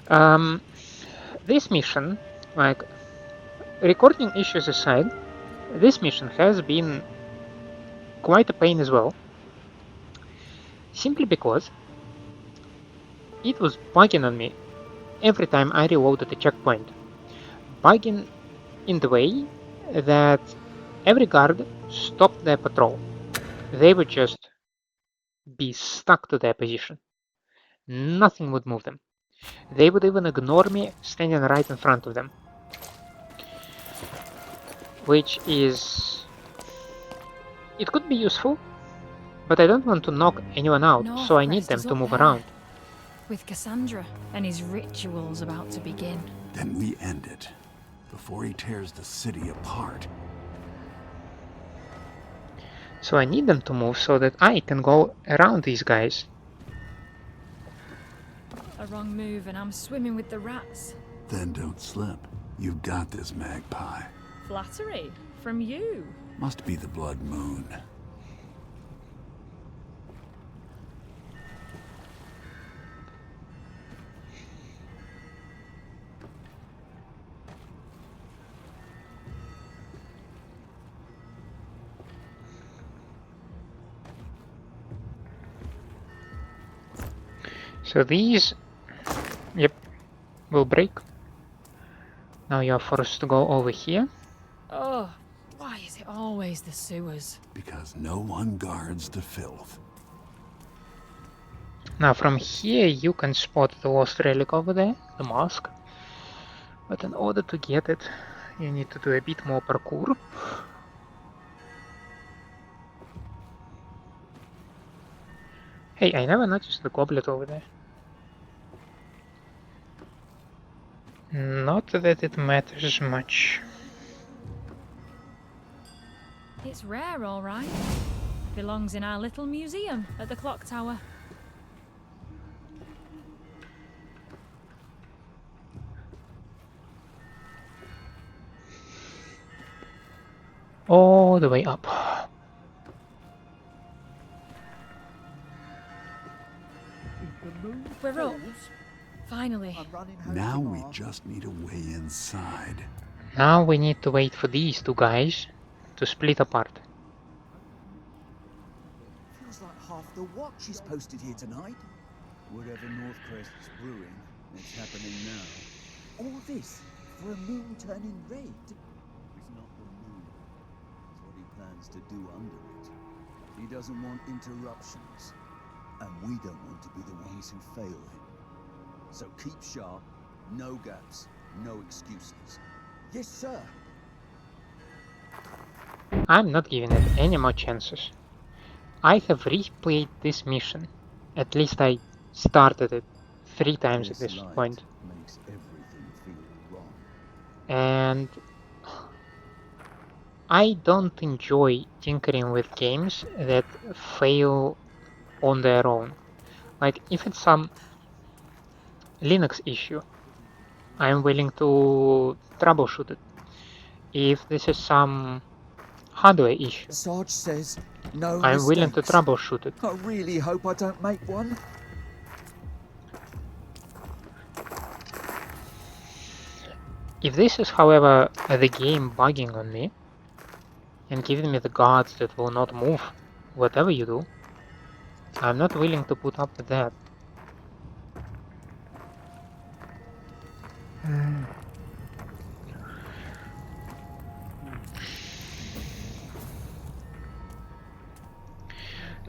Um, this mission, like, recording issues aside, this mission has been quite a pain as well. Simply because it was bugging on me every time I reloaded a checkpoint. Bugging in the way that every guard stopped their patrol. They would just be stuck to their position. Nothing would move them. They would even ignore me standing right in front of them. Which is... It could be useful, but I don't want to knock anyone out, so I need Northcrest them is to up move there, around. with Cassandra and his rituals about to begin. Then we end it, before he tears the city apart. So I need them to move so that I can go around these guys. A wrong move and I'm swimming with the rats. Then don't slip. You've got this, Magpie. Flattery? From you? Must be the blood moon. So these, yep, will break. Now you are forced to go over here. Oh, why is it always the sewers? Because no one guards the filth. Now from here you can spot the lost relic over there, the mask. But in order to get it, you need to do a bit more parkour. Hey, I never noticed the goblet over there. Not that it matters much. It's rare, all right. Belongs in our little museum at the clock tower. All the way up. We're up. Finally. Now we just need a way inside. Now we need to wait for these two guys to split apart. Feels like half the watch is posted here tonight. Whatever Northcrest is brewing, it's happening now. All this for a moon turning red. It's not the moon. It's what he plans to do under it. He doesn't want interruptions. And we don't want to be the ones who fail him. So keep sharp, no gaps, no excuses. Yes, sir. I'm not giving it any more chances. I have replayed this mission. At least I started it 3 times at this point. Makes everything feel wrong. And I don't enjoy tinkering with games that fail on their own. Like, if it's some Linux issue, I'm willing to troubleshoot it. If this is some hardware issue, Sarge says no I'm willing to mistakes. troubleshoot it. I really hope I don't make one. If this is, however, the game bugging on me and giving me the guards that will not move, whatever you do, I'm not willing to put up with that.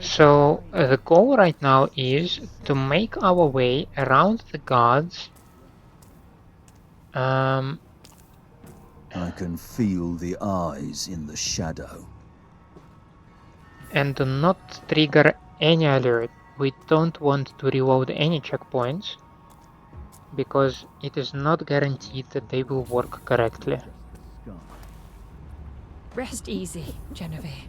So the goal right now is to make our way around the guards. I can feel the eyes in the shadow. And do not trigger any alert. We don't want to reload any checkpoints because it is not guaranteed that they will work correctly. Rest easy, Genevieve.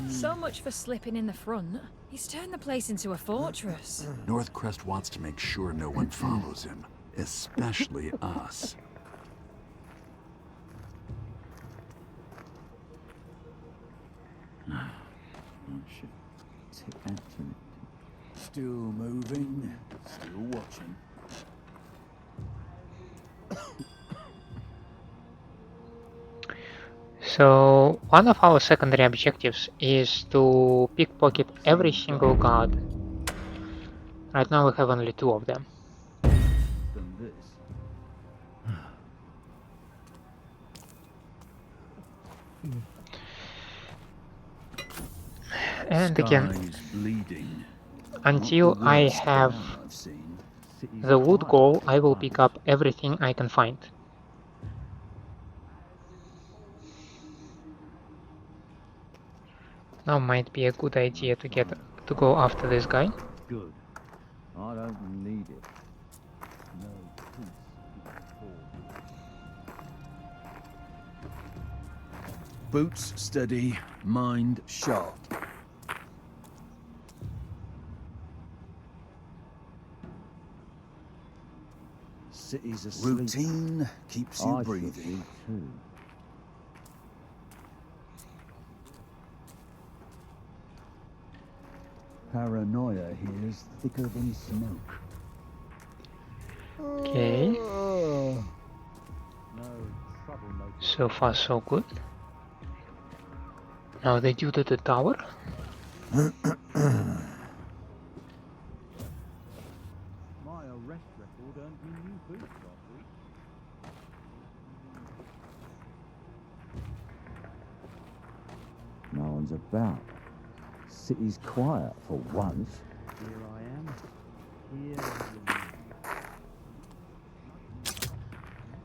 So much for slipping in the front. He's turned the place into a fortress. Northcrest wants to make sure no one follows him, especially us. Oh, shit. Still moving, still watching. So one of our secondary objectives is to pickpocket every single guard. Right now we have only 2 of them. Than this. And again, Sky's bleeding. until I have I've seen. the loot goal, I will pick up everything I can find. Now might be a good idea to go after this guy. Good. I don't need it. No peace before. Boots steady, mind sharp. City's asleep. Routine keeps you breathing. Too. Paranoia here is thicker than smoke. Okay, so far so good. Now they do to the tower. My arrest record earned me new boots last week. No one's about. City's quiet for once. Here I am. Here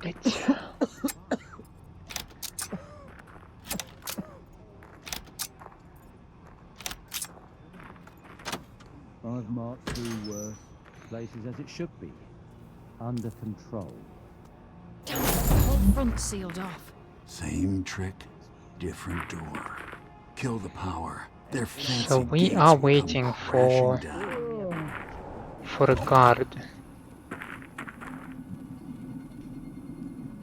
It's... I've marched through worse places as it should be. Under control. Damn it, the whole front's sealed off. Same trick, different door. Kill the power. Their fancy So we gates are will come waiting crashing down. for a guard.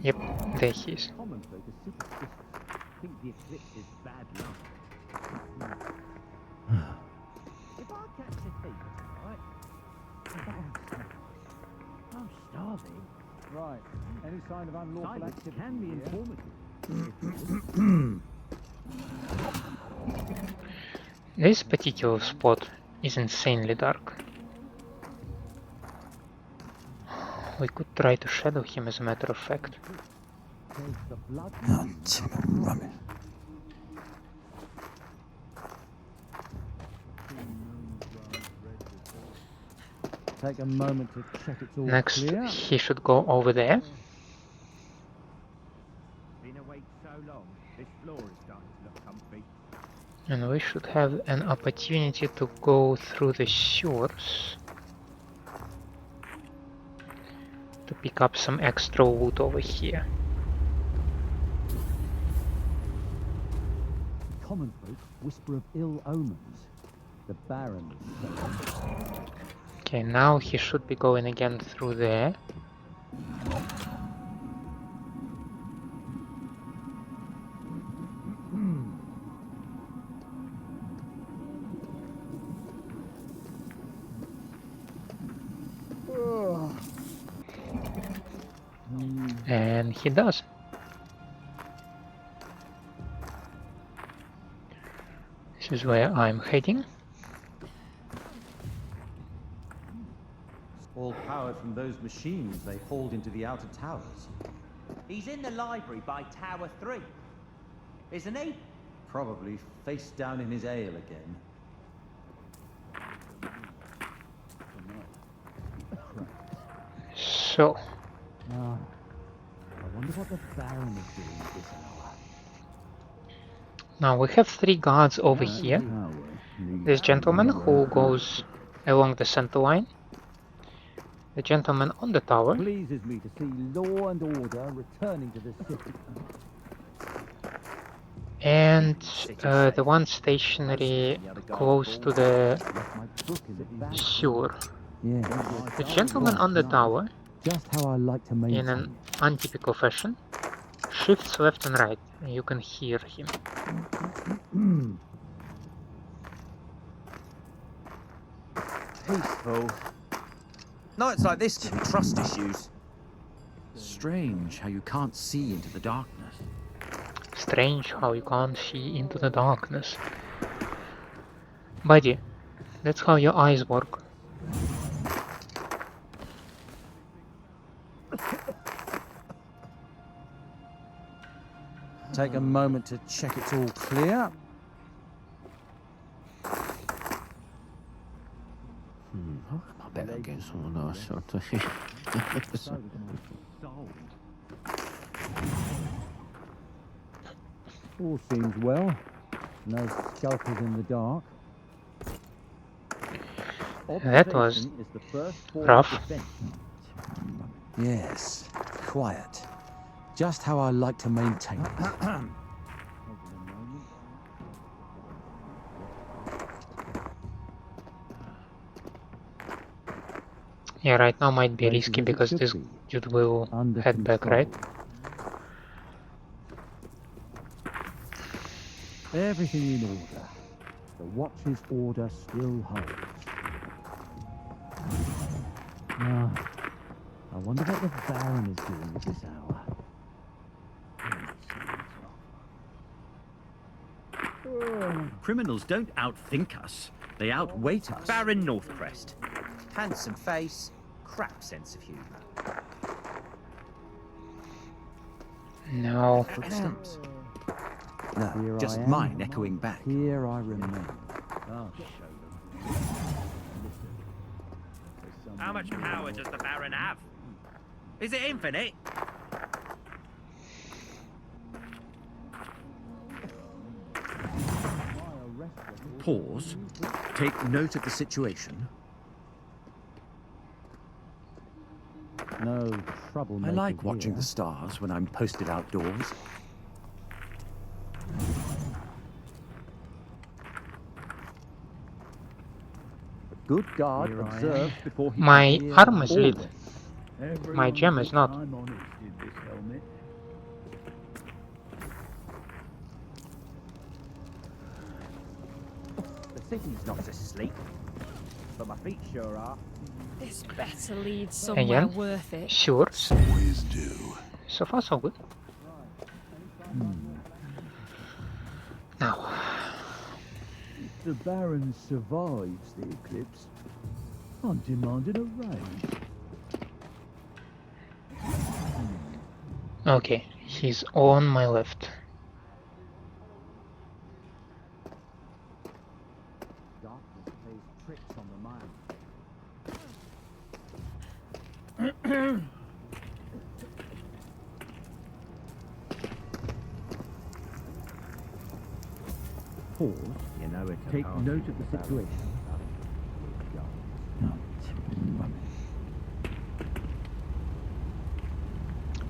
Yep, there he is. Think the eclipse is bad luck. If I catch a thief, right? I'm starving. Right. Any sign of unlawful activity can be informative. This particular spot is insanely dark. We could try to shadow him, as a matter of fact. Rubbish. Take a moment to check it's all Next, clear. he should go over there. Been awake so long, this floor is starting to look comfy. And we should have an opportunity to go through the sewers to pick up some extra loot over here. Common folk whisper of ill omens. The Baron. Okay, now he should be going again through there. And he does. This is where I'm heading. All power from those machines they hauled into the outer towers. He's in the library by Tower 3, isn't he? Probably face down in his ale again. So, I wonder what the Baron is doing at this hour. now we have 3 guards over here. This gentleman who goes along the center line. The gentleman on the tower. Pleases me to see law and order returning to the city. And the one stationary close to the sewer. Yeah. The gentleman on the tower, Just how I like to in an untypical fashion, shifts left and right. You can hear him. peaceful. Nights like this give me trust issues. Strange how you can't see into the darkness. Strange how you can't see into the darkness. Buddy, that's how your eyes work. Take a moment to check it's all clear. All seems well. No scalpers in the dark. That was Observation is the first form of rough. defense. Yes, quiet. Just how I like to maintain it. Yeah, right now might be risky Places as it because should this be. dude will Under head back, control. right? Everything in order. The watch's order still holds. Ah, I wonder what the Baron is doing at this hour. Criminals don't outthink us. They outweight us. Baron Northcrest. Handsome face, crap sense of humour. No. Footsteps. No, Here just I am. mine echoing back. Here I remain. I'll show them. How much power does the Baron have? Is it infinite? Pause. Take note of the situation. No trouble. I like watching the stars when I'm posted outdoors. Good guard Here I observes before he My can hear arm is lit. orders. My gem is not. I'm honest in this helmet. The city's not asleep, but my feet sure are. This better lead somewhere Again? worth it. Sure. Always do. So far, so good. Now, If the Baron survives the eclipse, I'm demanding a raise. okay, he's on my left. Darkness plays tricks on the mind. Pause. You know it. Take note of the situation.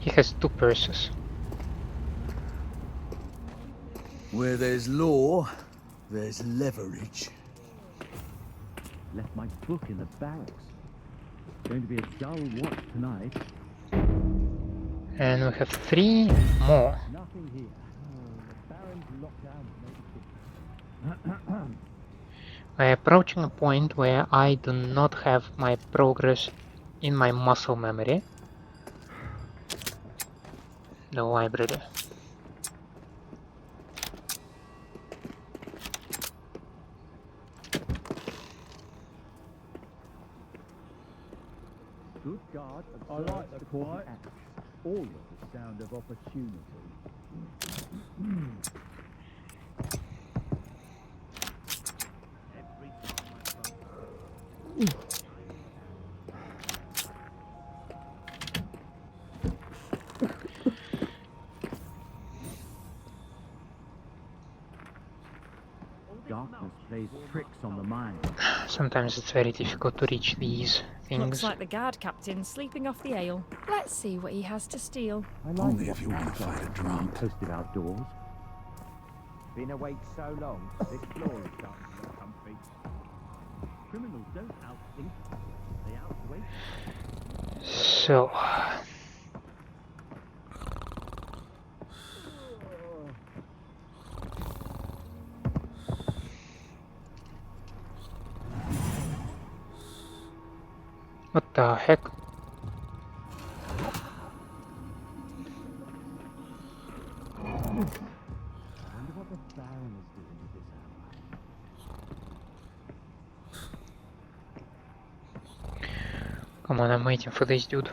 He has two purses. Where there's law, there's leverage. Left my book in the barracks. Going to be a dull watch tonight. And we have three more. Nothing here. The Baron's locked down. We're approaching a point where I do not have my progress in my muscle memory. The library. Good guard. I like the quiet. All of the sound of opportunity. Darkness plays tricks on the mind. Sometimes it's very difficult to reach these Looks things. like the guard captain sleeping off the ale. Let's see what he has to steal. I like Only if you watching want to the fight a dark drunk. Posted outdoors. Been awake so long, this floor is starting to look comfy. Criminals don't outthink. They outweigh. So, What the heck? Come on, I'm waiting for this dude.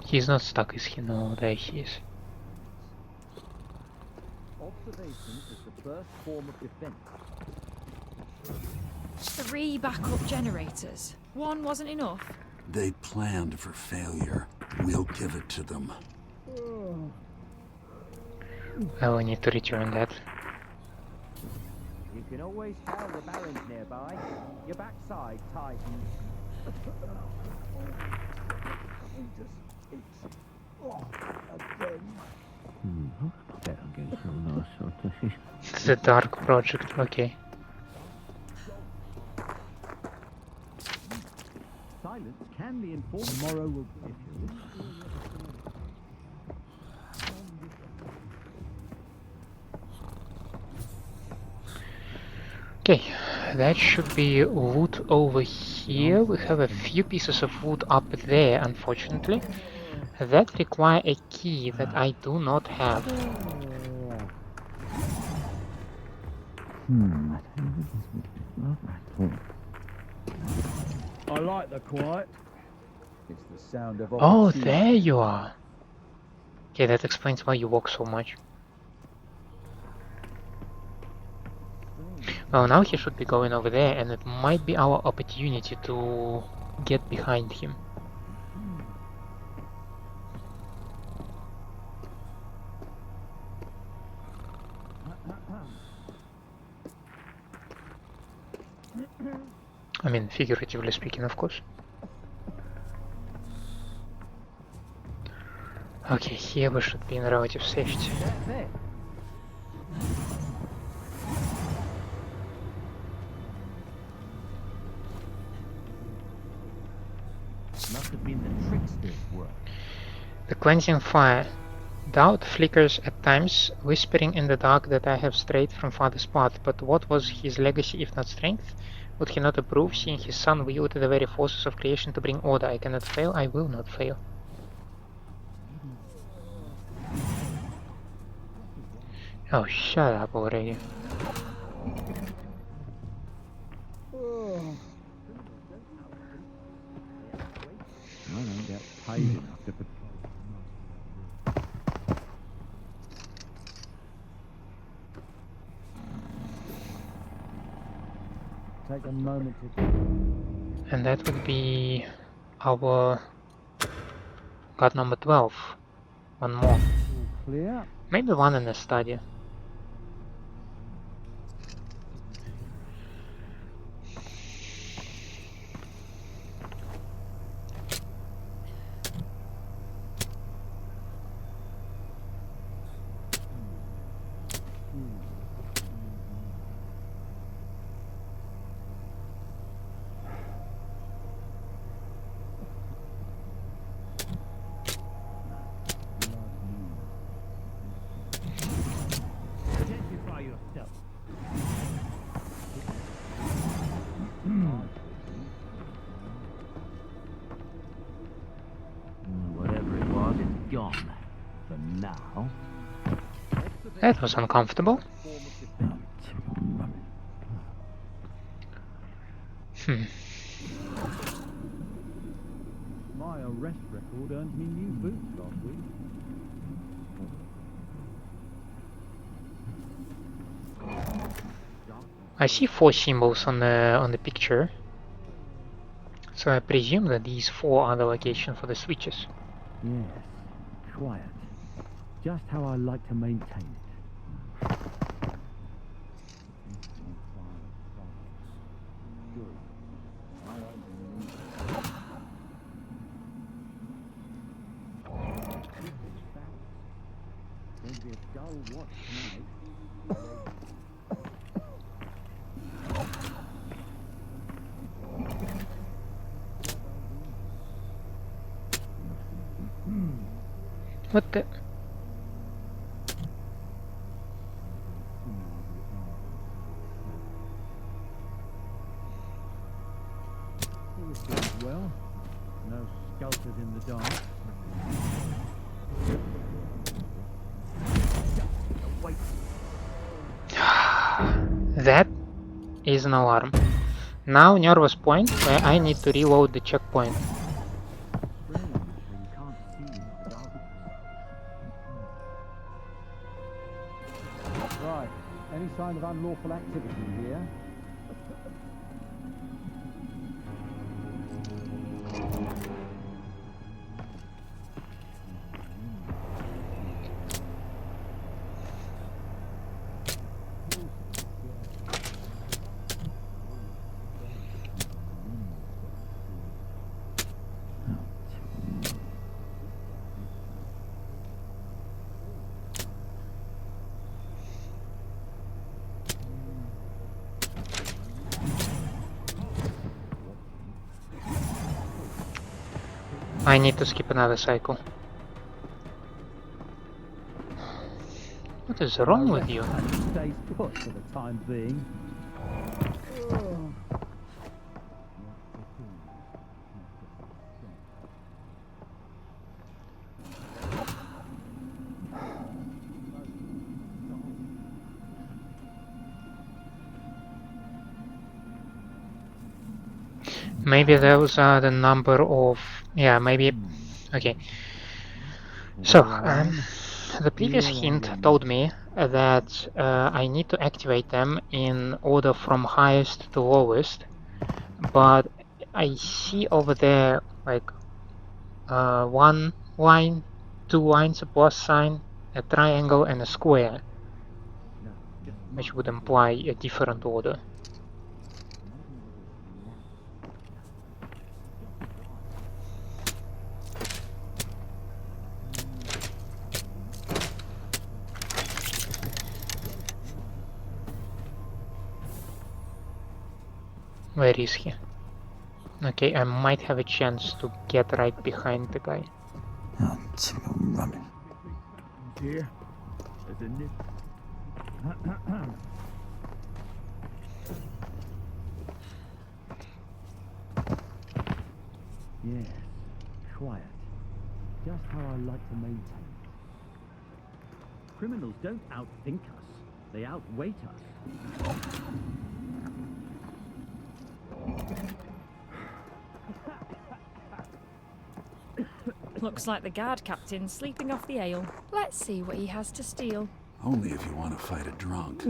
He's not stuck, is he? No, there he is. Observation is the first form of defense. 3 backup generators. One wasn't enough. They planned for failure. We'll give it to them. I will need to return that. You can always tell the Baron's nearby. Your backside tightens. The Dark Project, okay. Silence can be informed. Tomorrow will if you wish. Okay, that should be wood over here. We have a few pieces of wood up there, unfortunately. That require a key that I do not have. I like the quiet. It's the sound of Oh, opportunity. there you are. Okay, that explains why you walk so much. Well, now he should be going over there, and it might be our opportunity to get behind him. I mean, figuratively speaking, of course. Okay, here we should be in relative safety. Must have been the trickster's work. The cleansing fire. Doubt flickers at times, whispering in the dark that I have strayed from father's path, but what was his legacy if not strength? Would he not approve, seeing his son wield the very forces of creation to bring order? I cannot fail, I will not fail. Oh, shut up already. I don't get paid enough to patrol. Take a moment to. And that would be our god number 12. One more. Clear. Maybe one in a study. Identify yourself. Whatever it was, it's gone. For now. That was uncomfortable. Hmm. My arrest record earned me new boots last week. I see 4 symbols on the picture, so I presume that these 4 are the location for the switches. Yes, quiet. Just how I like to maintain it. Going to be a dull watch tonight. What the? better than the dark. Wait. That is an alarm. Now nervous point where I need to reload the checkpoint. Strange how you can't see in the darkness. Right. Any sign of unlawful activity here? I need to skip another cycle. What is wrong with you? Stays put for the time being. Maybe those are the number of... yeah, maybe... okay. So, the previous hint told me that I need to activate them in order from highest to lowest, but I see over there like one line, two lines, a plus sign, a triangle and a square, which would imply a different order. Where is he? Okay, I might have a chance to get right behind the guy. That's rubbish. Here, as in it. Yes, quiet. Just how I like to maintain it. Criminals don't outthink us; they outweight us. Looks like the guard captain's sleeping off the ale. Let's see what he has to steal. Only if you want to fight a drunk.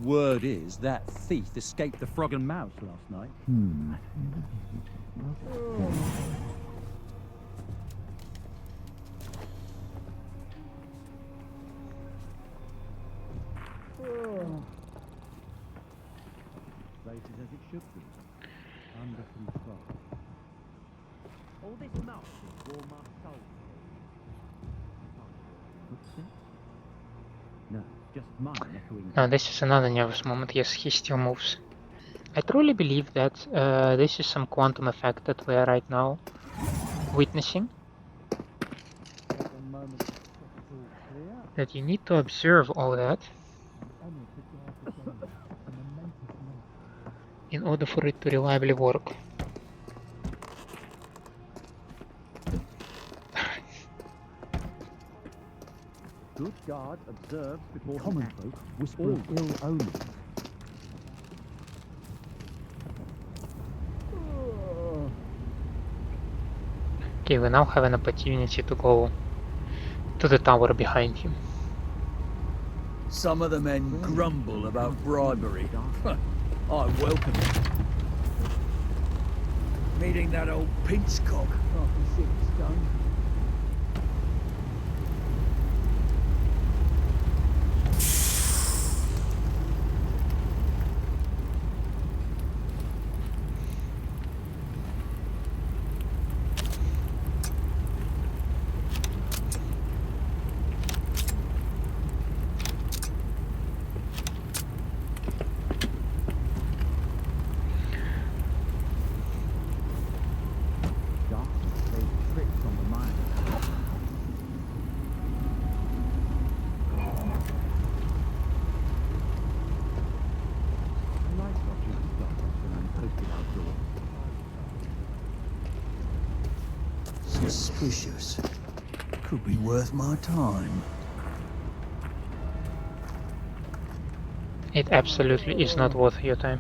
Word is that thief escaped the Frog and Mouse last night. Place is as it should be, under control. All this mouth will warm my soul. Footsteps? No, just mine echoing. Now this is another nervous moment. Yes, he still moves. I truly believe that this is some quantum effect that we are right now witnessing. That you need to observe all that in order for it to reliably work. Good guard observes before common folk whisper ill omens. Okay, we now have an opportunity to go to the tower behind him. Some of the men grumble about bribery. I welcome it. Meeting that old pinchcock after 6 stone. Suspicious. Could be worth my time. It absolutely is not worth your time.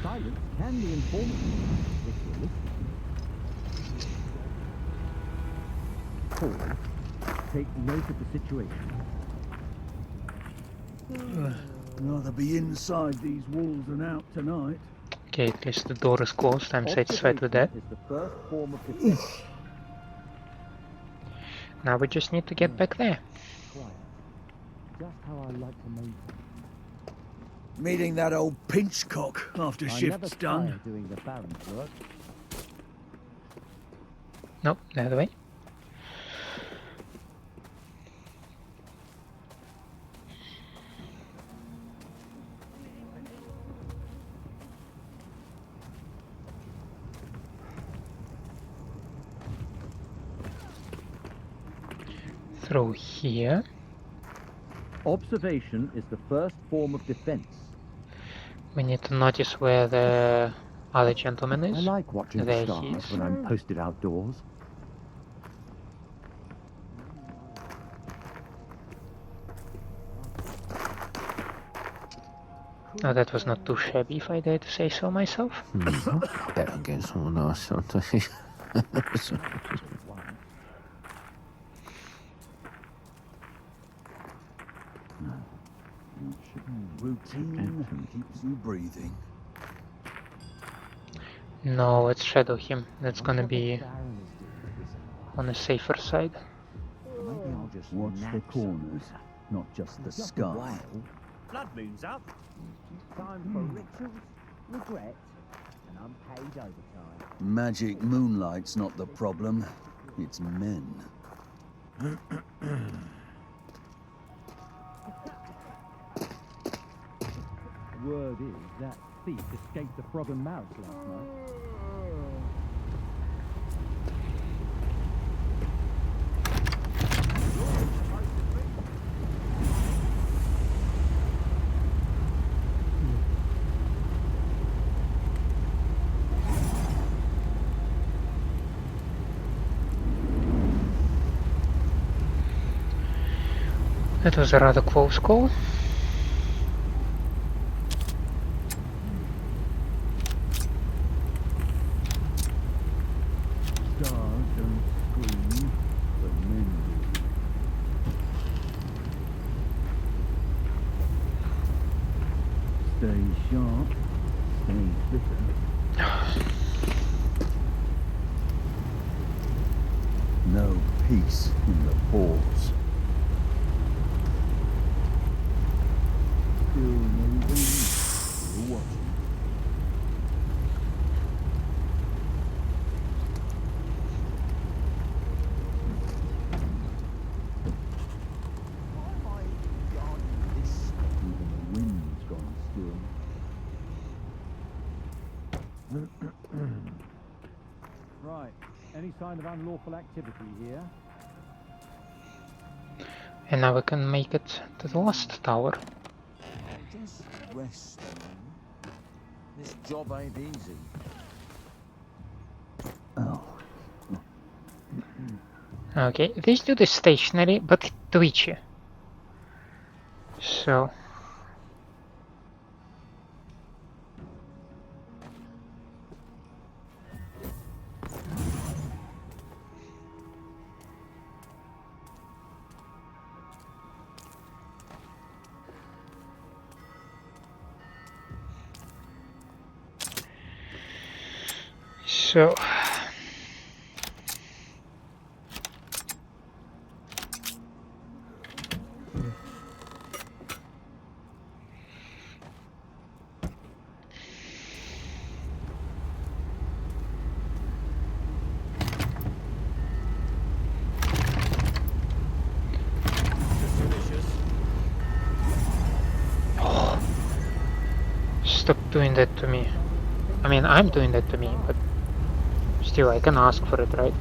Silence can be informative if you're listening. Paul, take note of the situation. Rather be inside these walls than out tonight. Okay, at least the door is closed. I'm satisfied with that. Observation is the first form of defense. Now we just need to get back there. Quiet. Just how I like to maintain. Meeting that old pinchcock after I never shift's done. tire doing the Baron's work. Nope, the other way. Through here. Observation is the first form of defense. We need to notice where the other gentleman I is. like watching There the he stars is. when I'm posted outdoors. Oh, that was not too shabby, if I dare to say so myself. Better get someone else something. Routine keeps you breathing. No, let's shadow him. That's gonna be on the safer side. Maybe I'll just Watch the nab corners, not just the sky. Blood moon's up. Time for rituals, regret, and unpaid overtime. Magic moonlight's not the problem, it's men. Word is that thief escaped the Frog and Mouse last night. That was a rather close call. Stars don't scream, but men do. Stay sharp, stay bitter. No peace in the pause. Still moving, still watching. Even the wind's gone still. Right. Any sign of unlawful activity here? And now we can make it to the last tower. Just rest, man. This job ain't easy. Oh. Okay, this dude is stationary but twitchy. So stop doing that to me. I mean, I'm doing that to me, but still I can ask for it, right?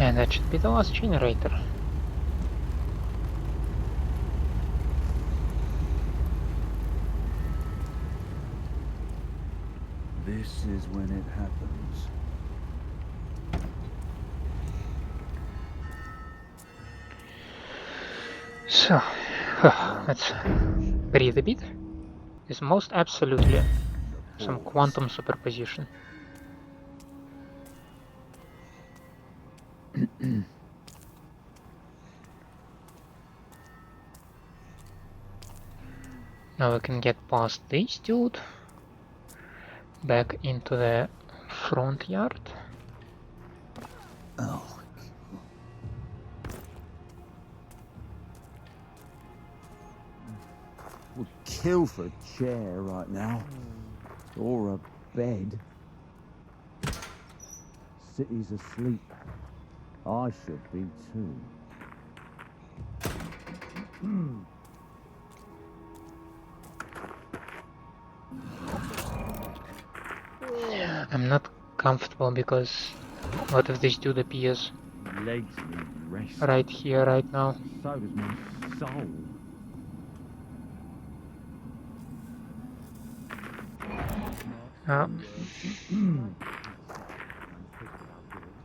And that should be the last generator. This is when it happens. So, let's breathe a bit. There's most absolutely some quantum superposition. Now we can get past this dude, back into the front yard. Oh. Would kill for a chair right now. Or a bed. City's asleep. I should be too. I'm not comfortable because what if this dude appears Legs need rest. right here, right now? So does my soul.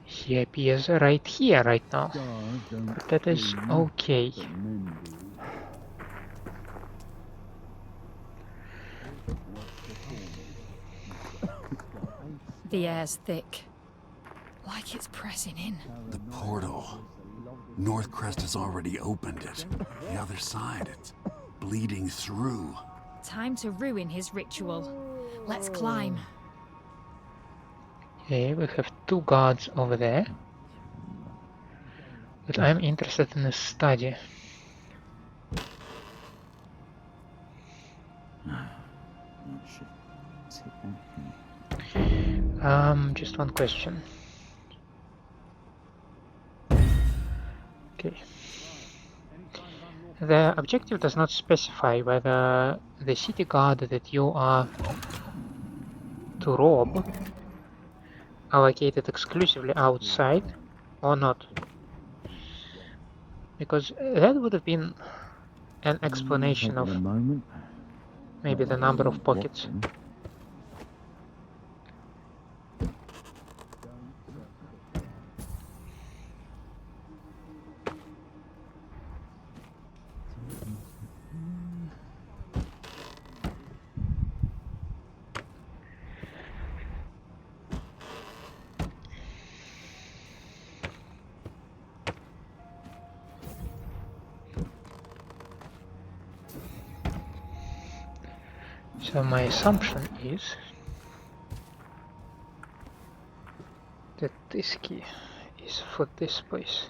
He appears right here, right now. Stars don't But that is scream, okay. but men do. The air's thick. Like it's pressing in. The portal. Northcrest has already opened it. The other side, it's bleeding through. Time to ruin his ritual. Let's climb. Okay, we have two guards over there. But I'm interested in a study. Just one question. Okay. The objective does not specify whether the city guard that you are to rob are located exclusively outside or not. Because that would have been an explanation of maybe the number of pockets. So my assumption is that this key is for this place,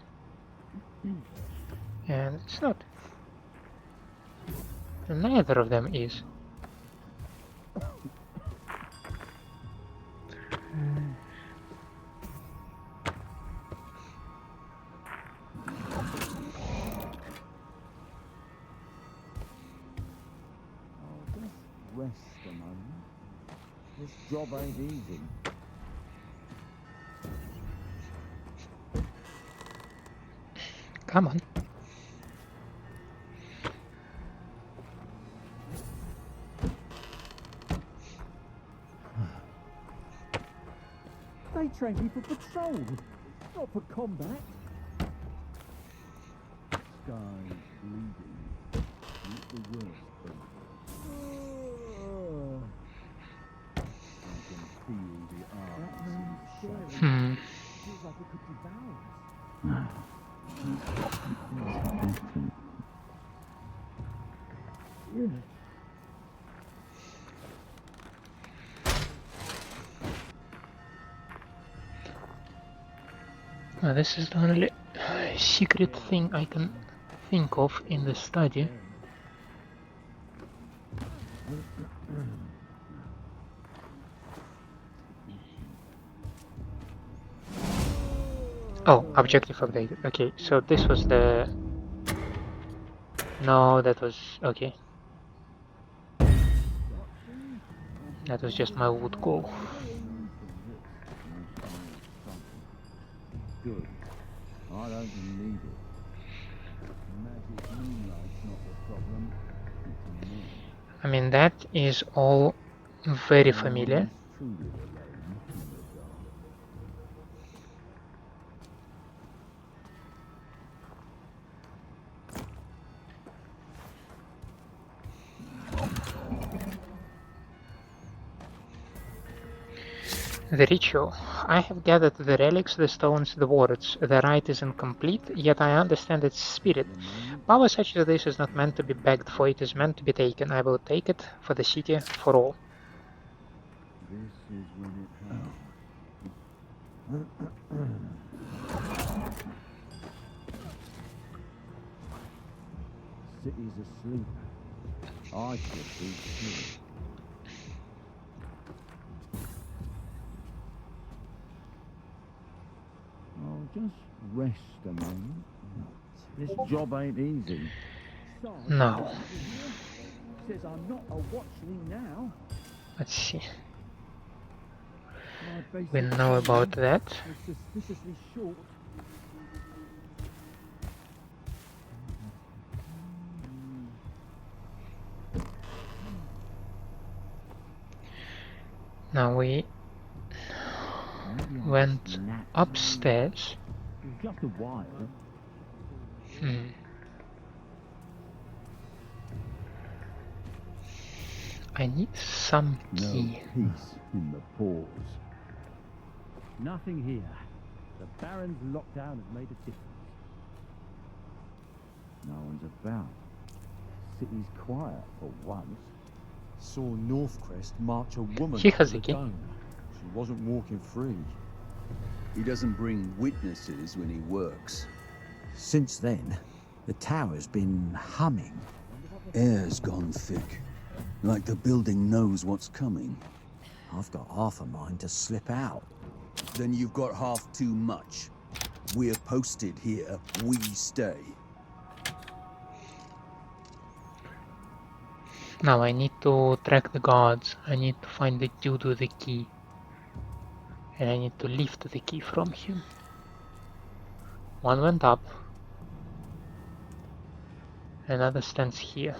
and it's not. And neither of them is. Rest a moment. This job ain't easy. Come on. They trained me for patrol, not for combat. Sky's bleeding. Not the worst thing. I can feel the arms inside. Feels like it could devour us. This is the only secret thing I can think of in the study. Oh, objective updated. Okay, so this was the... No, that was... okay. That was just my wood goal. Good. I don't believe it. Magic moonlight's not the problem. It's a moon. I mean, that is all very familiar. Truly alone in the dark. The ritual. I have gathered the relics, the stones, the words. The rite is incomplete, yet I understand its spirit. Power such as this is not meant to be begged for, it is meant to be taken. I will take it for the city, for all. This is when it happens. City's asleep. I should be too. Oh, just rest a moment. This job ain't easy. No. Says I'm not a watchling now. Let's see. My basic We know about that. is suspiciously short. Now we went upstairs. Just a while. I need some key. No peace in the pause. Nothing here. The Baron's lockdown has made a difference. No one's about. City's quiet for once. Saw Northcrest march a woman He to has the a key. dome. She wasn't walking free. He doesn't bring witnesses when he works. Since then, the tower's been humming. Air's gone thick. Like the building knows what's coming. I've got half a mind to slip out. Then you've got half too much. We're posted here, we stay. Now I need to track the guards. I need to find the dude with the key. And I need to lift the key from him. One went up. Another stands here.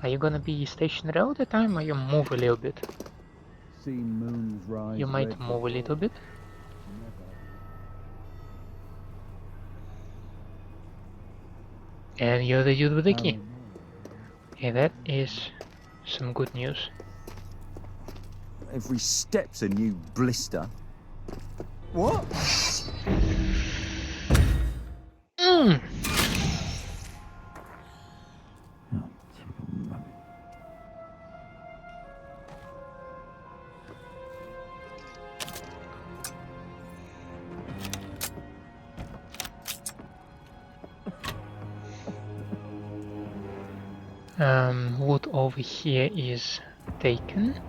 Are you gonna be stationary all the time, or you move a little bit? Seen moons rise. You might red move a little bit. And you're the dude with the key. Okay, that is some good news. Every step's a new blister. What? Wood over here is taken.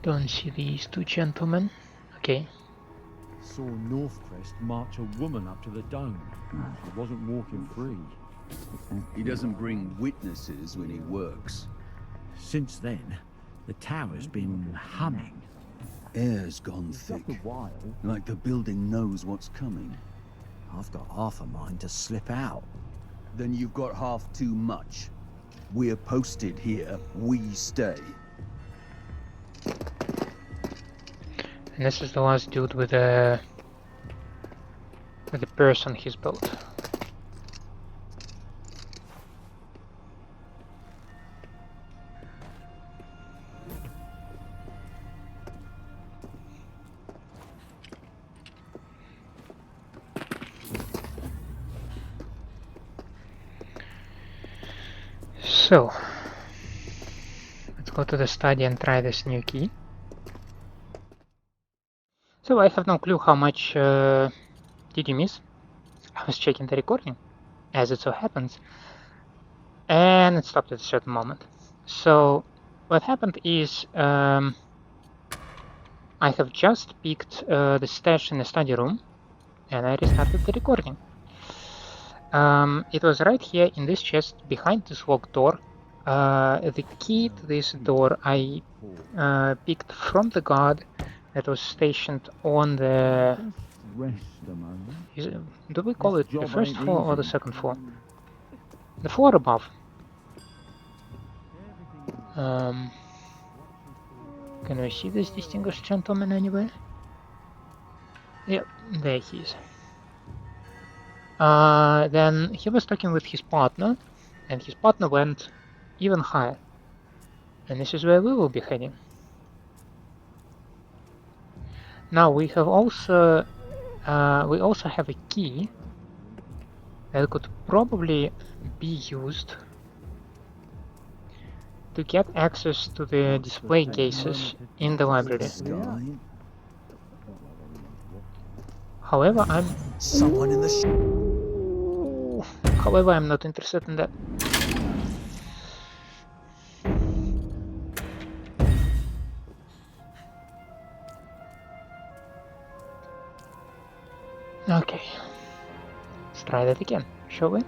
Don't see these two gentlemen. Okay. Saw Northcrest march a woman up to the dome. She wasn't walking free. He doesn't bring witnesses when he works. Since then, the tower's been humming. Air's gone thick. Just a while. Like the building knows what's coming. I've got half a mind to slip out. Then you've got half too much. We're posted here, we stay. And this is the last dude with the purse on his belt. So, let's go to the study and try this new key. So I have no clue how much did you miss. I was checking the recording, as it so happens, and it stopped at a certain moment. So what happened is I have just picked the stash in the study room, and I restarted the recording. It was right here in this chest behind this locked door. The key to this door I picked from the guard that was stationed on the... Just rest a moment. Do we call This it the job first ain't floor or the easy. second floor? The floor above. Can we see this distinguished gentleman anywhere? Yep, there he is. Then he was talking with his partner, and his partner went even higher. And this is where we will be heading. Now we have also have a key that could probably be used to get access to the display cases in the library. However, I'm not interested in that. Okay, let's try that again, shall we?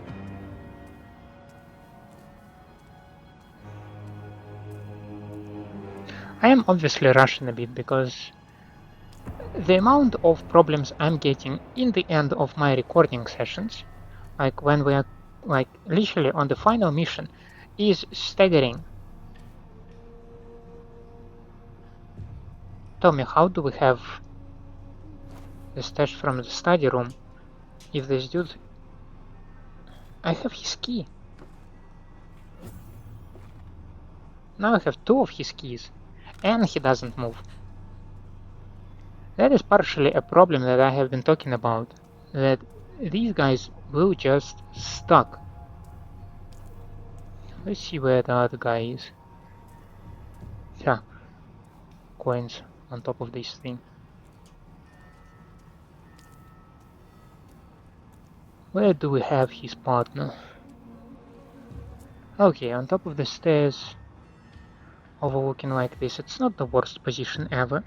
I am obviously rushing a bit because the amount of problems I'm getting in the end of my recording sessions, like when we are like literally on the final mission, is staggering. Tell me, how do we have the stash from the study room if this dude... I have his key. Now I have 2 of his keys, and he doesn't move. That is partially a problem that I have been talking about, that these guys will just stuck. Let's see where the other guy is. Yeah, coins on top of this thing. Where do we have his partner? Okay, on top of the stairs, overlooking like this. It's not the worst position ever.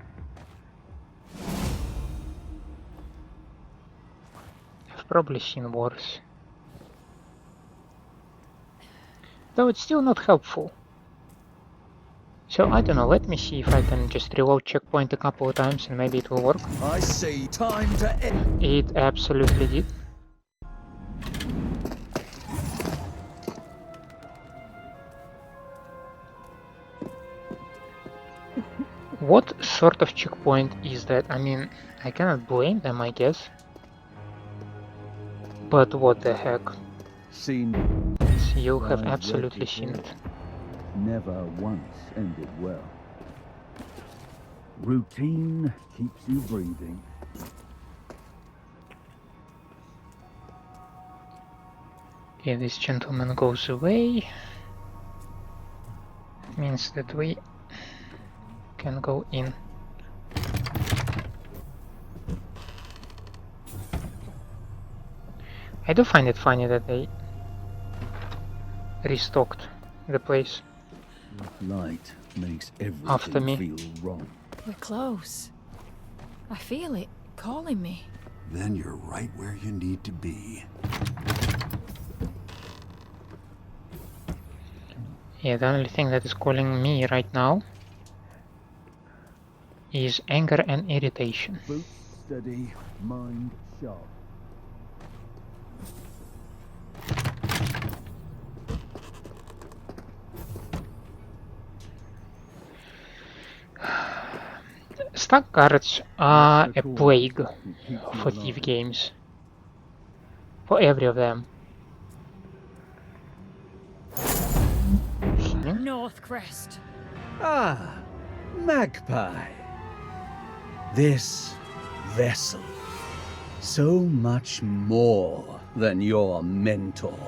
I've probably seen worse. Though it's still not helpful. So I don't know, let me see if I can just reload checkpoint a couple of times and maybe it will work. I see. Time to It absolutely did. What sort of checkpoint is that? I mean, I cannot blame them, I guess. But what the heck? Seen. You have absolutely seen it. Never once ended well. Routine keeps you breathing. Okay, this gentleman goes away. It means that we can go in. I do find it funny that they restocked the place. Light makes After me. everything feel wrong. We're close. I feel it calling me. Then you're right where you need to be. Yeah, the only thing that is calling me right now is anger and irritation. Boots steady, mind sharp. Stuck cards are a plague for thief games. For every of them. Northcrest. Ah, Magpie. This vessel, so much more than your mentor.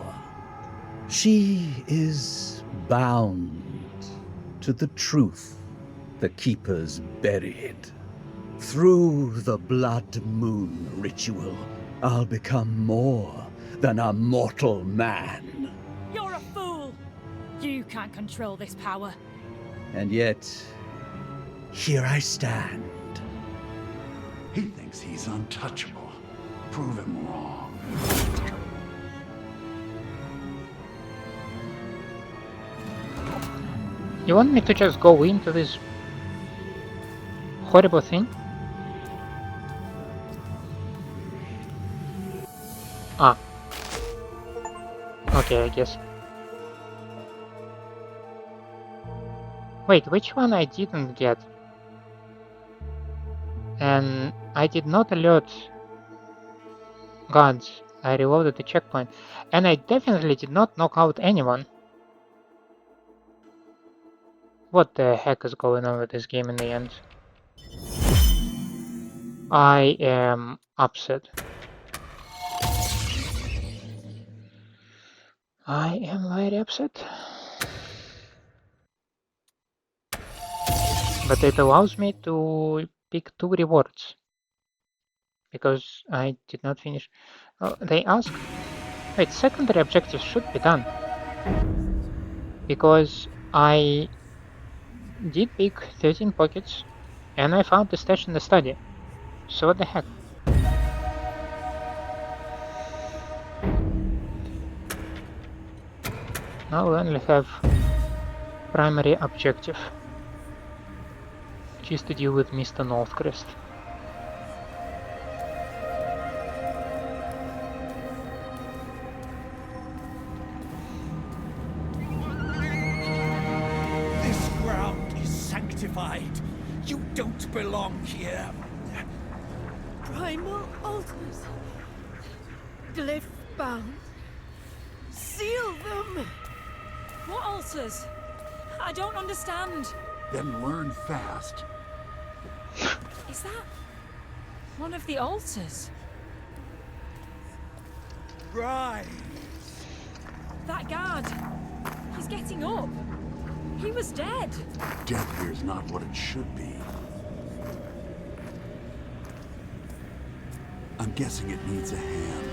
She is bound to the truth the Keepers buried. Through the Blood Moon ritual, I'll become more than a mortal man. You're a fool! You can't control this power. And yet, here I stand. He thinks he's untouchable. Prove him wrong. You want me to just go into this horrible thing? Ah. Okay, I guess. Wait, which one I didn't get? And I did not alert guards. I reloaded the checkpoint. And I definitely did not knock out anyone. What the heck is going on with this game in the end? I am upset. I am very upset. But it allows me to pick 2 rewards. Because I did not finish. Oh, they ask. Wait, secondary objectives should be done. Because I did pick 13 pockets and I found the stash in the study. So what the heck? Now we only have primary objective, which is to deal with Mr. Northcrest. This ground is sanctified. You don't belong here. Primal altars. Glyph bound. Seal them! What altars? I don't understand. Then learn fast. Is that one of the altars? Right. That guard. He's getting up. He was dead. Death here's not what it should be. I'm guessing it needs a hand.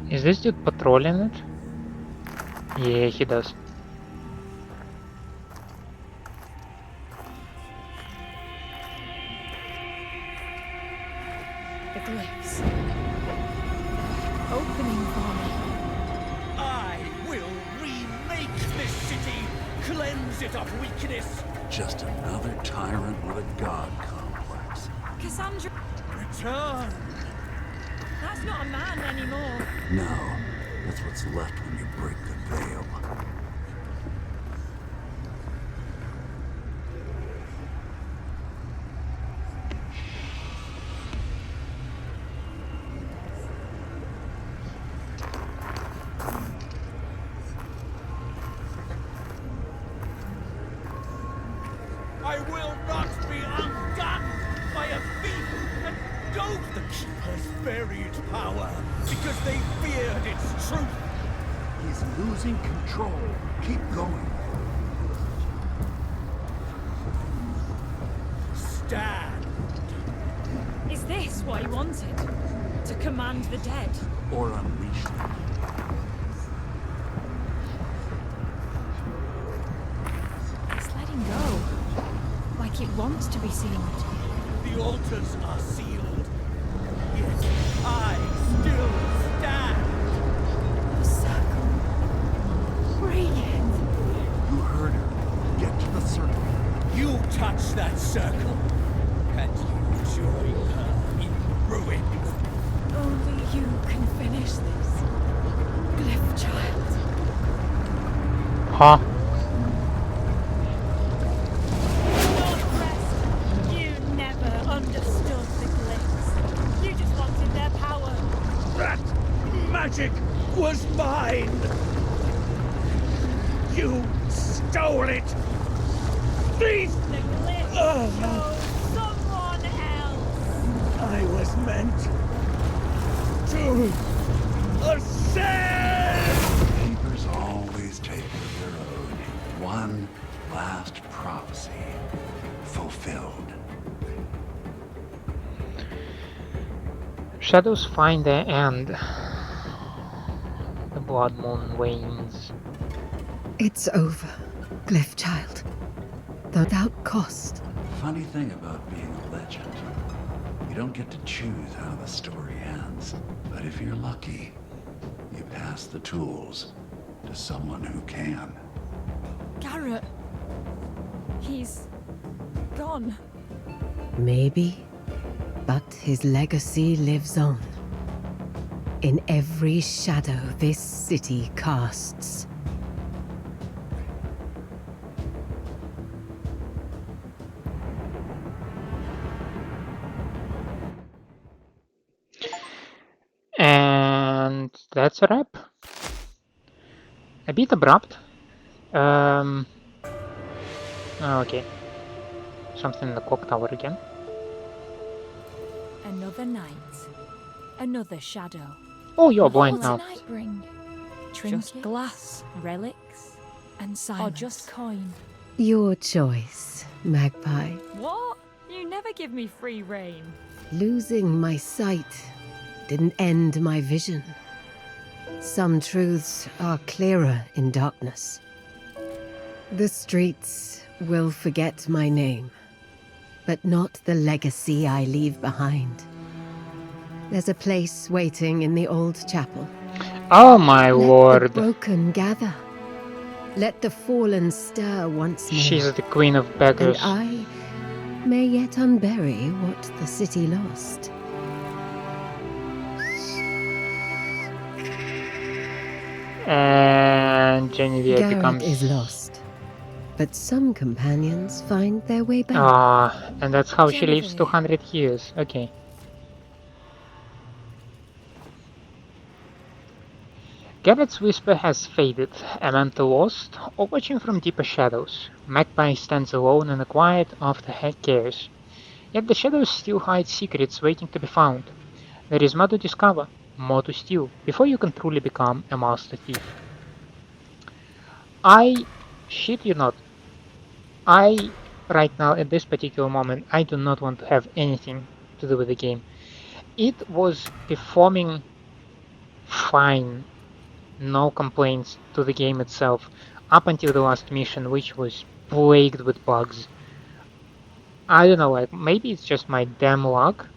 Is this dude patrolling it? Yeah, he does. The glyphs. Opening for me. I will remake this city, cleanse it of weakness. Just another tyrant with a god complex. Cassandra. Return. That's not a man anymore. No, that's what's left when you break the veil. I will not be undone by a thief and dove the Keeper's buried power because they feared its truth. He's losing control. Keep going. Stand. Is this what he wanted? To command the dead? Or unleash them. It's letting go. Like it wants to be sealed. The altars are sealed. Yet I still stand. The circle. Radiant. You heard her. Get to the circle. You touch that circle, and you join her in ruin. Only you can finish this. Glyph child. Huh? Northcrest, you never understood the glyphs. You just wanted their power. That magic was mine! You stole it! Thief! The glyphs chose someone else. I was meant to ascend! Keepers always take their own. One last prophecy fulfilled. Shadows find their end. The blood moon wanes. It's over, Glyph child. Though without cost. Funny thing about being a legend. You don't get to choose how the story ends. But if you're lucky, you pass the tools to someone who can. Garrett. He's gone. Maybe, but his legacy lives on. In every shadow this city casts. And that's a wrap. A bit abrupt. Okay. Something in the clock tower again. Another night. Another shadow. Oh, you're blind What now. tonight bring? Trinkets, just glass, relics, and silence. Or just coin. Your choice, Magpie. What? You never give me free rein. Losing my sight didn't end my vision. Some truths are clearer in darkness. The streets will forget my name, but not the legacy I leave behind. There's a place waiting in the old chapel. Oh my Let lord. the broken gather. Let the fallen stir once more. She's the queen of beggars. And I may yet unbury what the city lost. And Genevieve Garrett becomes... is lost, but some companions find their way back. Ah, and that's how she lives Genevieve. 200 years. Okay. Garrett's whisper has faded, Amanda lost, or watching from deeper shadows. Magpie stands alone in the quiet after her cares. Yet the shadows still hide secrets waiting to be found. There is more to discover, more to steal, before you can truly become a master thief. I shit you not. Right now, at this particular moment, I do not want to have anything to do with the game. It was performing fine, no complaints to the game itself, up until the last mission, which was plagued with bugs. I don't know, like, maybe it's just my damn luck,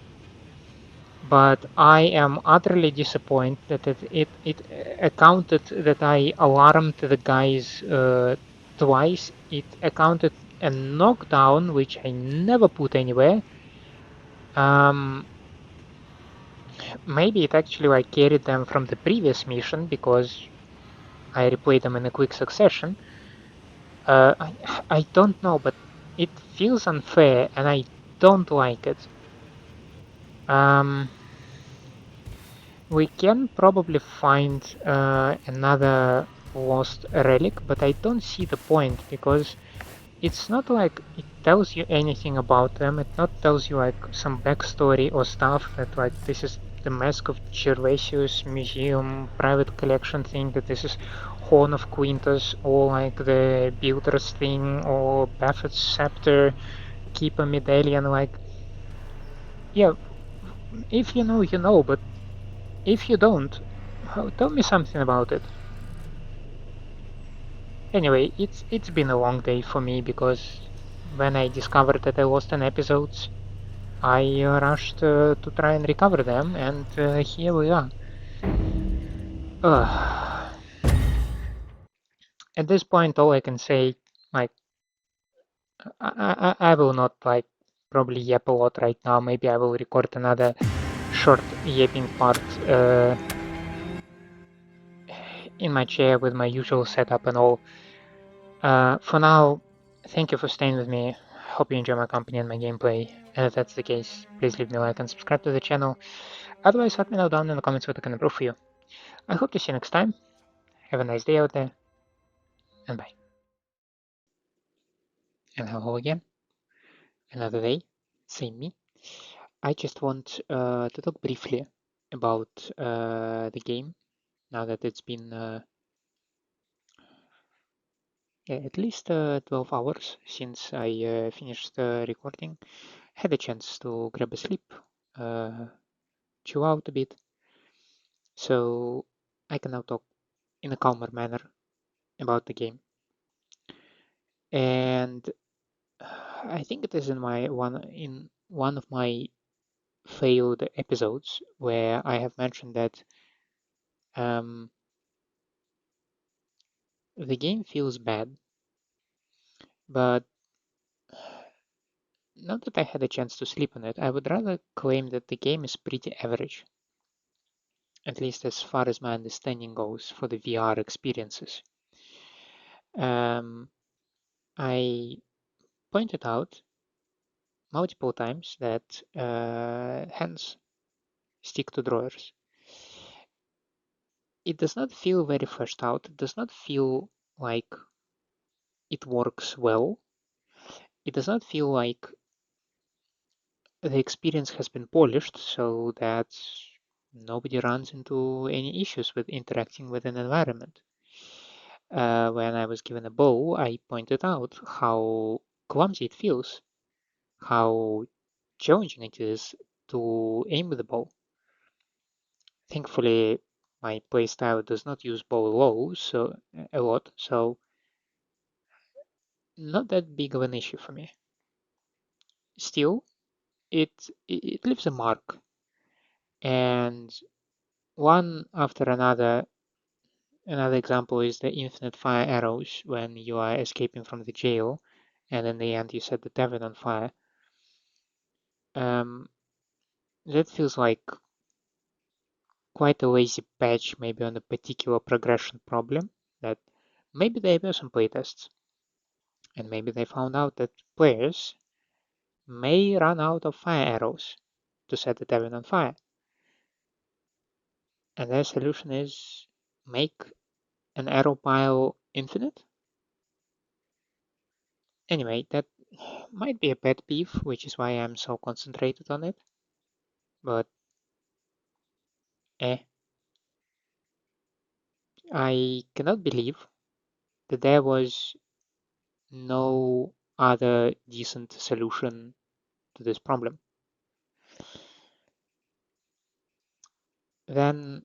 but I am utterly disappointed that it accounted that I alarmed the guys twice. It accounted a knockdown, which I never put anywhere. Maybe it actually like carried them from the previous mission because I replayed them in a quick succession. I don't know, but it feels unfair and I don't like it. We can probably find another lost relic, but I don't see the point because it's not like it tells you anything about them. It not tells you like some backstory or stuff that like this is the Mask of Gervasius Museum private collection thing, that this is Horn of Quintus, or like the Builder's thing, or Buffett's Scepter, Keeper Medallion. Like, yeah, if you know, you know, but if you don't, tell me something about it. Anyway, it's been a long day for me because when I discovered that I lost an episodes, I rushed to try and recover them, and here we are. At this point, all I can say, like, I will not like probably yap a lot right now. Maybe I will record another short yapping part in my chair with my usual setup and all. For now, thank you for staying with me. Hope you enjoy my company and my gameplay. And if that's the case, please leave me a like and subscribe to the channel. Otherwise, let me know down in the comments what I can improve for you. I hope to see you next time. Have a nice day out there, and bye. And hello again. Another day, same me. I just want to talk briefly about the game, now that it's been at least 12 hours since I finished recording. Had a chance to grab a sleep, chill out a bit, so I can now talk in a calmer manner about the game. And I think it is in one of my failed episodes where I have mentioned that the game feels bad, but not that I had a chance to sleep on it. I would rather claim that the game is pretty average, at least as far as my understanding goes for the VR experiences. I pointed out multiple times that hands stick to drawers. It does not feel very fleshed out. It does not feel like it works well. It does not feel like the experience has been polished so that nobody runs into any issues with interacting with an environment. When I was given a bow, I pointed out how clumsy it feels, how challenging it is to aim with the bow. Thankfully, my playstyle does not use bow low a lot, so not that big of an issue for me. Still, it leaves a mark, and one after another. Another example is the infinite fire arrows when you are escaping from the jail, and in the end you set the tavern on fire. That feels like quite a lazy patch, maybe on a particular progression problem. That maybe there were some playtests, and maybe they found out that players may run out of fire arrows to set the tavern on fire. And their solution is make an arrow pile infinite. Anyway, that might be a pet peeve, which is why I'm so concentrated on it. But I cannot believe that there was no other decent solution to this problem. Then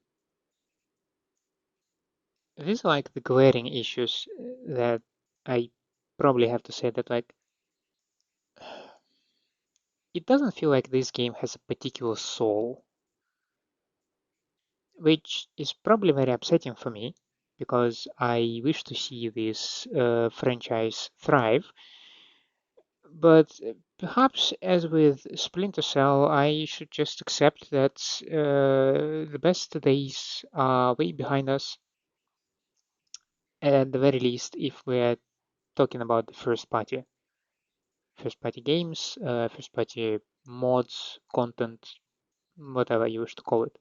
these are like the glaring issues that I probably have to say that like it doesn't feel like this game has a particular soul, which is probably very upsetting for me because I wish to see this franchise thrive. But perhaps, as with Splinter Cell, I should just accept that the best days are way behind us. At the very least, if we're talking about the first party games, first party mods, content, whatever you wish to call it.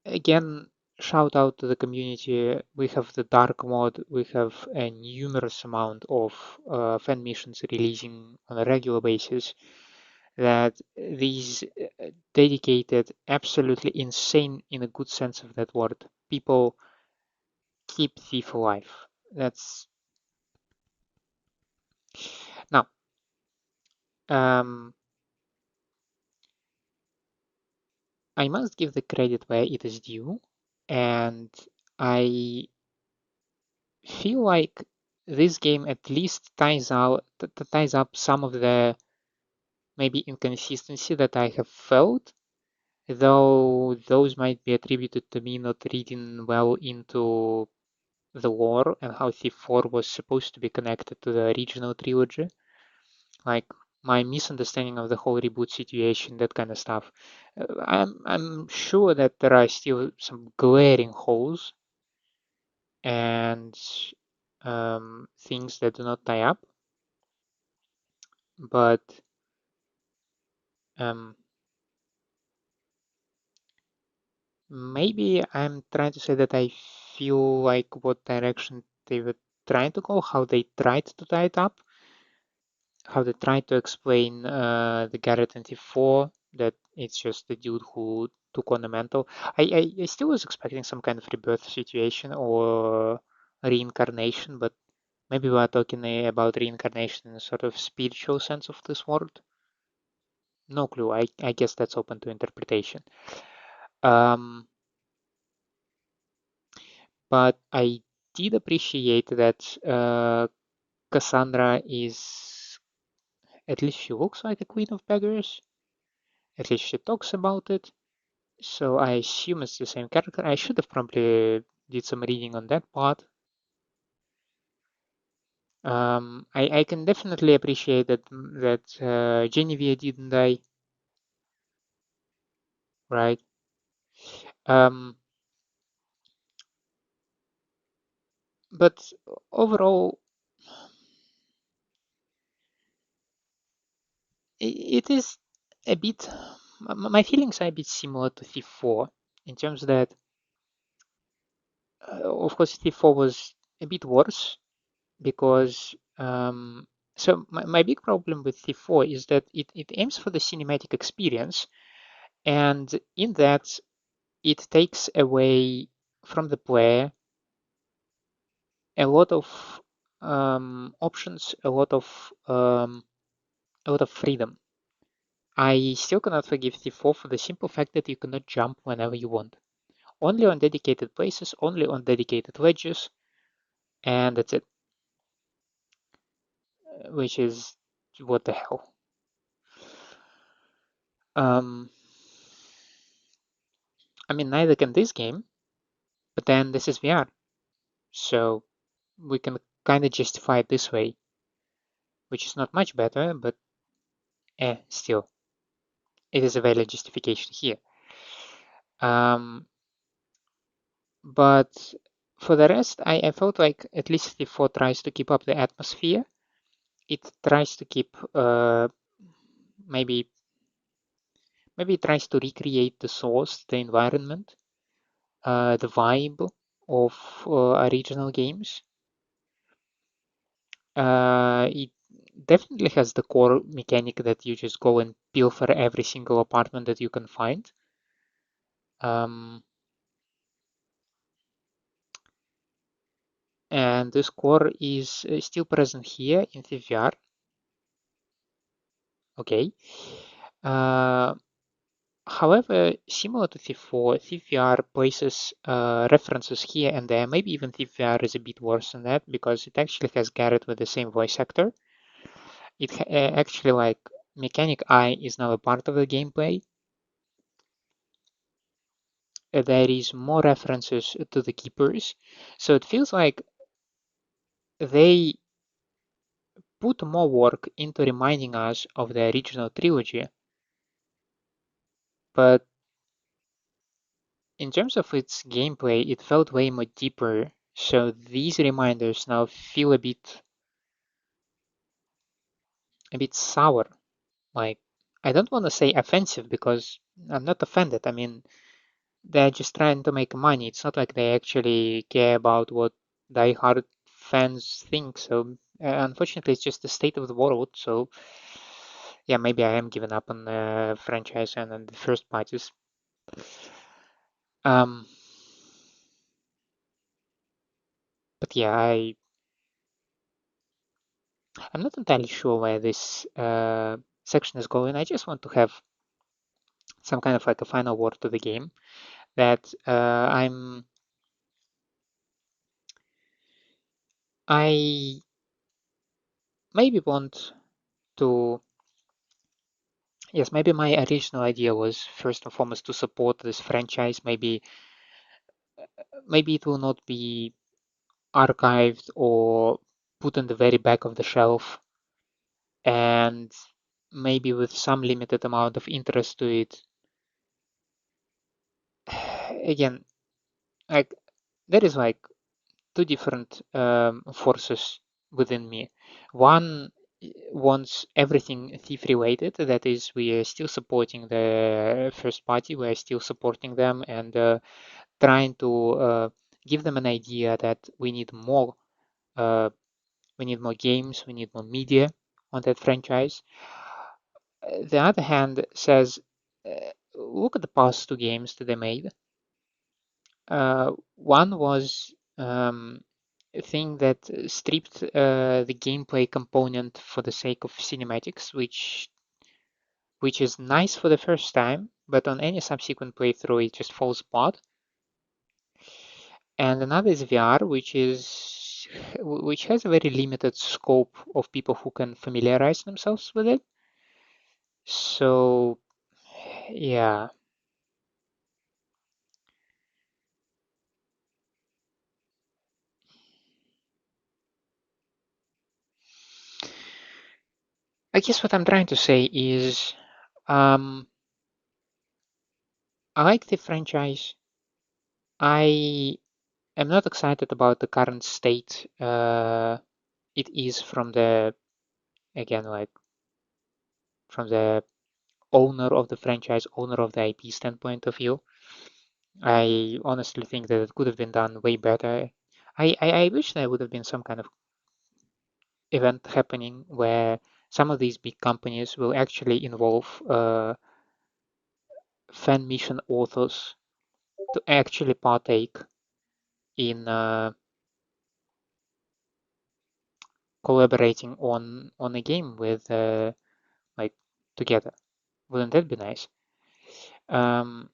Again, shout out to the community. We have the dark mod. We have a numerous amount of fan missions releasing on a regular basis. That these dedicated, absolutely insane, in a good sense of that word, people keep Thief alive. That's now. I must give the credit where it is due, and I feel like this game at least ties up some of the maybe inconsistency that I have felt, though those might be attributed to me not reading well into the lore and how Thief 4 was supposed to be connected to the original trilogy. Like my misunderstanding of the whole reboot situation, that kind of stuff. I'm sure that there are still some glaring holes and things that do not tie up, but maybe I'm trying to say that I feel like what direction they were trying to go, how they tried to tie it up, how they tried to explain the Garrett and T4, that it's just the dude who took on the mantle. I still was expecting some kind of rebirth situation or reincarnation, but maybe we're talking about reincarnation in a sort of spiritual sense of this word. No clue. I guess that's open to interpretation. But I did appreciate that Cassandra is, at least she looks like a queen of beggars. At least she talks about it. So I assume it's the same character. I should have probably did some reading on that part. I can definitely appreciate that Genevieve didn't die, right? But overall, it is a bit. My feelings are a bit similar to Thief 4 in terms that, of course, Thief 4 was a bit worse because. So my big problem with Thief 4 is that it aims for the cinematic experience, and in that it takes away from the player a lot of options, a lot of freedom. I still cannot forgive Thief 4 for the simple fact that you cannot jump whenever you want. Only on dedicated places, only on dedicated ledges, and that's it. Which is what the hell. I mean, neither can this game, but then this is VR, so we can kind of justify it this way, which is not much better, but still, it is a valid justification here. But for the rest, I felt like at least Thief 4 tries to keep up the atmosphere. It tries to keep maybe it tries to recreate the source, the environment, the vibe of original games. It definitely has the core mechanic that you just go and pilfer every single apartment that you can find. And this core is still present here in the VR. Okay. However, similar to Thief 4, Thief VR places references here and there. Maybe even Thief VR is a bit worse than that because it actually has Garrett with the same voice actor. It actually, like, Mechanic Eye is now a part of the gameplay. There is more references to the Keepers. So it feels like they put more work into reminding us of the original trilogy. But in terms of its gameplay, it felt way more deeper. So these reminders now feel a bit sour. Like, I don't want to say offensive because I'm not offended. I mean, they're just trying to make money. It's not like they actually care about what die-hard fans think. So unfortunately, it's just the state of the world. So yeah, maybe I am giving up on the franchise and on the first parties. But yeah, I'm not entirely sure where this section is going. I just want to have some kind of like a final word to the game that I maybe want to. Yes, maybe my original idea was first and foremost to support this franchise. Maybe it will not be archived or put in the very back of the shelf, and maybe with some limited amount of interest to it. Again, like, there is like two different forces within me. One wants everything thief related. That is, we are still supporting the first party. We are still supporting them and trying to give them an idea that we need more. We need more games. We need more media on that franchise. The other hand says, look at the past two games that they made. One was a thing that stripped the gameplay component for the sake of cinematics, which is nice for the first time, but on any subsequent playthrough it just falls apart. And another is VR, which has a very limited scope of people who can familiarize themselves with it. So yeah. I guess what I'm trying to say is I like the franchise. I am not excited about the current state it is from the, again, like from the owner of the franchise, owner of the IP standpoint of view. I honestly think that it could have been done way better. I wish there would have been some kind of event happening where some of these big companies will actually involve fan mission authors to actually partake in collaborating on a game with like together. Wouldn't that be nice? I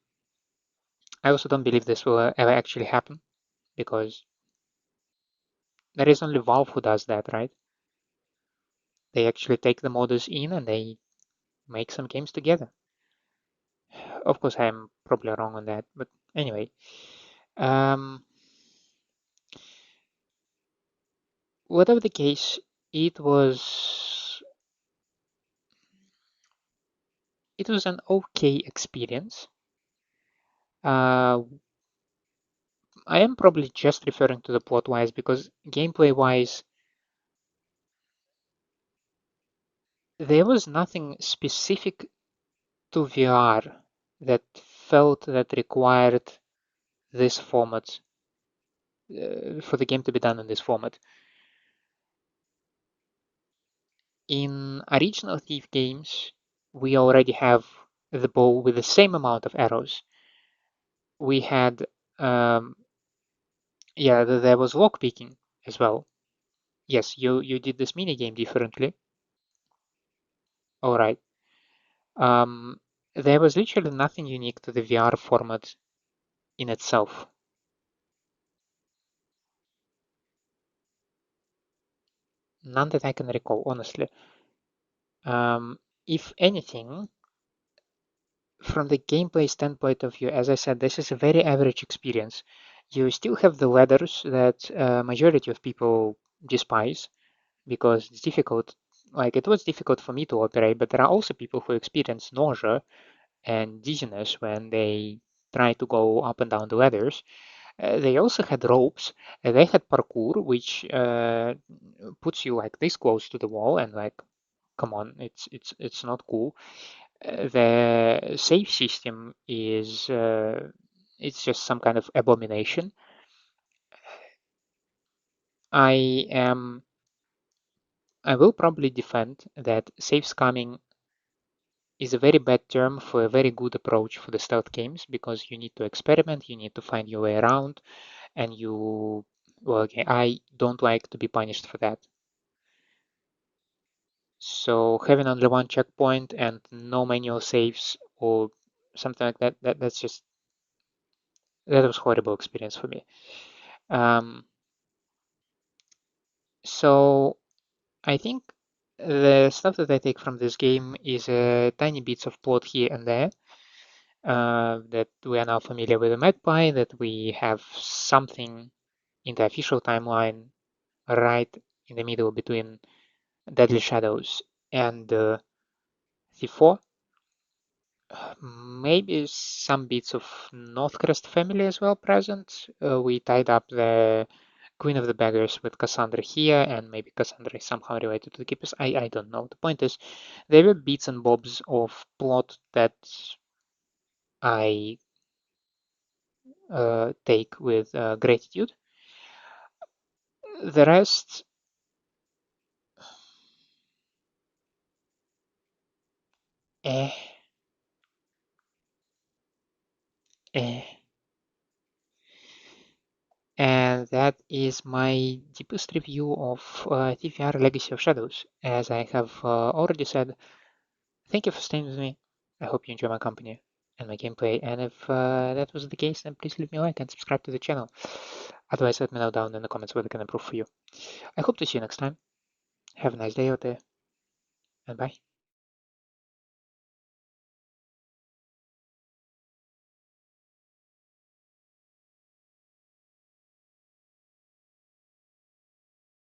also don't believe this will ever actually happen because there is only Valve who does that, right? They actually take the modders in and they make some games together. Of course, I'm probably wrong on that, but anyway. Whatever the case, it was an okay experience. I am probably just referring to the plot-wise because gameplay-wise, there was nothing specific to VR that felt that required this format for the game to be done in this format. In original Thief games, we already have the bow with the same amount of arrows. We had, yeah, there was lockpicking as well. Yes, you did this mini game differently. All right. There was literally nothing unique to the VR format in itself. None that I can recall, honestly. If anything, from the gameplay standpoint of view, as I said, this is a very average experience. You still have the ladders that majority of people despise because it's difficult. Like it was difficult for me to operate, but there are also people who experience nausea and dizziness when they try to go up and down the ladders. They also had ropes. They had parkour, which puts you like this close to the wall, and like, come on, it's not cool. The save system is it's just some kind of abomination. I will probably defend that save scamming is a very bad term for a very good approach for the stealth games because you need to experiment, you need to find your way around, and you, well, okay, I don't like to be punished for that. So having only one checkpoint and no manual saves or something like that, that's just, that was horrible experience for me. So I think the stuff that I take from this game is tiny bits of plot here and there. That we are now familiar with the Magpie, that we have something in the official timeline right in the middle between Deadly Shadows and C4. Maybe some bits of Northcrest family as well present. We tied up the Queen of the Beggars with Cassandra here, and maybe Cassandra is somehow related to the Keepers. I don't know. The point is, there were bits and bobs of plot that I take with gratitude. The rest, eh, eh. And that is my deepest review of TVR Legacy of Shadows. As I have already said, thank you for staying with me. I hope you enjoy my company and my gameplay. And if that was the case, then please leave me a like and subscribe to the channel. Otherwise, let me know down in the comments what I can improve for you. I hope to see you next time. Have a nice day out there, and bye.